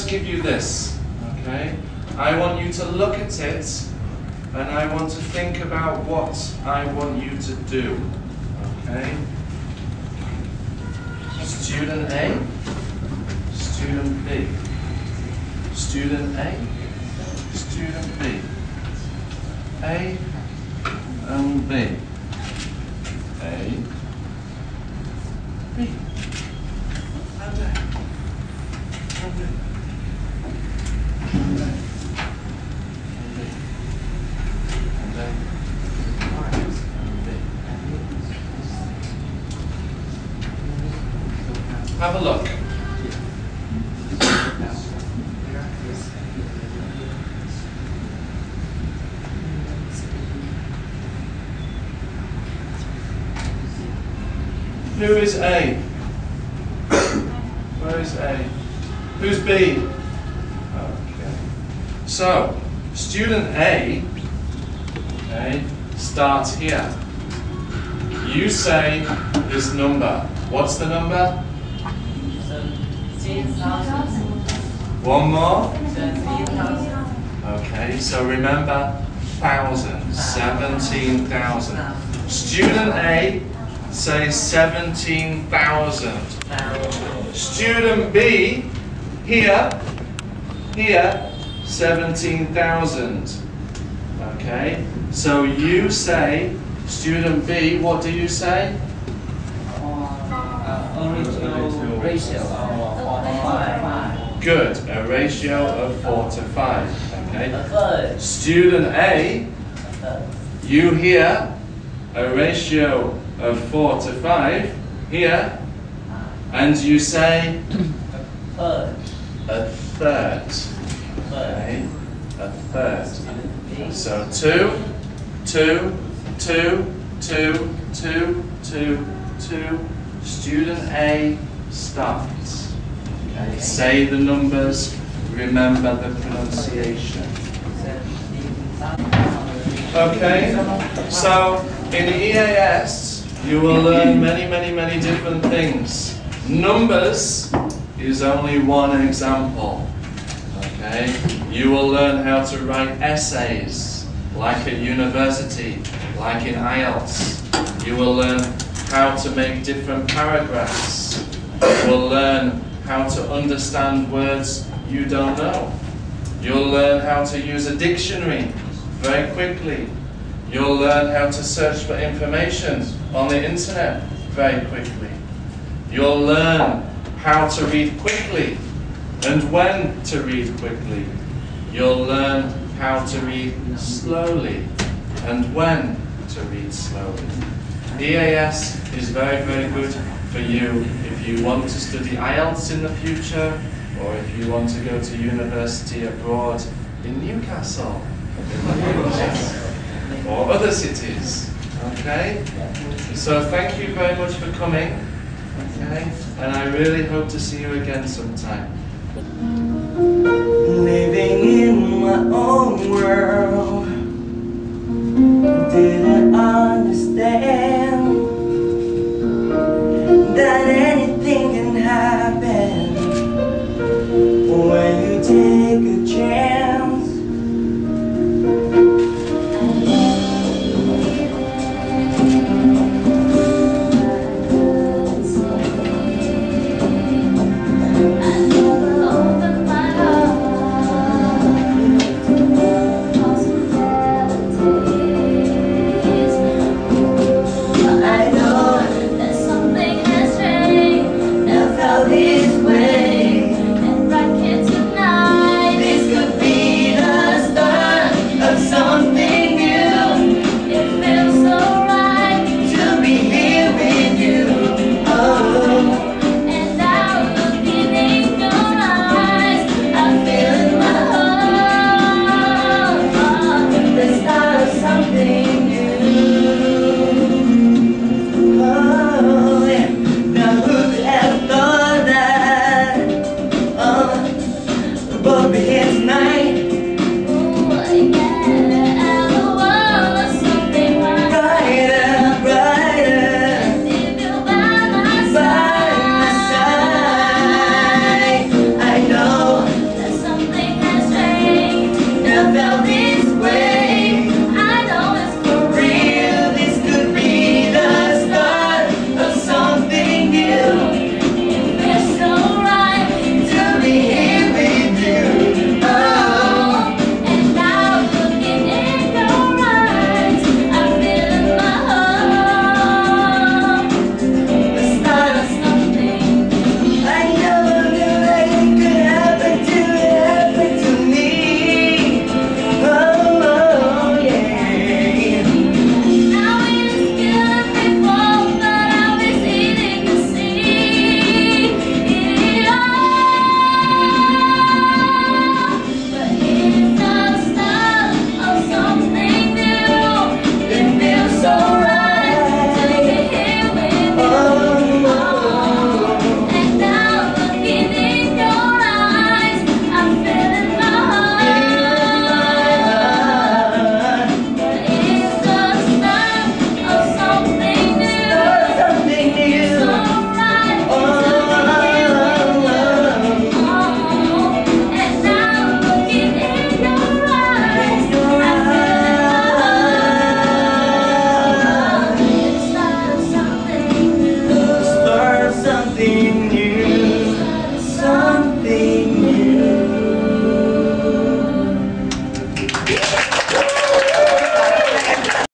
just give you this, okay? I want you to look at it, and I want to think about what I want you to do, okay? Student A, student B, student A, student B, A and B, A, B, and A, and B, and A, and A, and A, and B. Have a look. Who is A? Where is A? Who's B? Okay. So, student A, okay, starts here. You say this number. What's the number? 17,000. One more? 17,000. Okay, so remember, thousands, 17,000. Student A says 17,000. Student B, here, 17,000. Okay, so you say, student B, what do you say? Original ratio of 5. Good, a ratio of 4 to 5. Okay. A third. Student A, A third. you hear a ratio of 4 to 5 here, and you say Third. a third. Okay, a third. So 2, 2, 2, 2, 2, 2, 2. Student A starts. Okay, say the numbers, remember the pronunciation. Okay, so in EAS you will learn many different things. Numbers is only one example. Okay, you will learn how to write essays, like at university, like in EAS. You will learn how to make different paragraphs. You will learn how to understand words you don't know. You'll learn how to use a dictionary very quickly. You'll learn how to search for information on the internet very quickly. You'll learn how to read quickly and when to read quickly. You'll learn how to read slowly and when to read slowly. EAS is very good for you if you want to study IELTS in the future, or if you want to go to university abroad in Newcastle, or other cities. Okay? So thank you very much for coming. Okay? And I really hope to see you again sometime. Living in my own world, didn't understand that anything can happen when you take a chance. But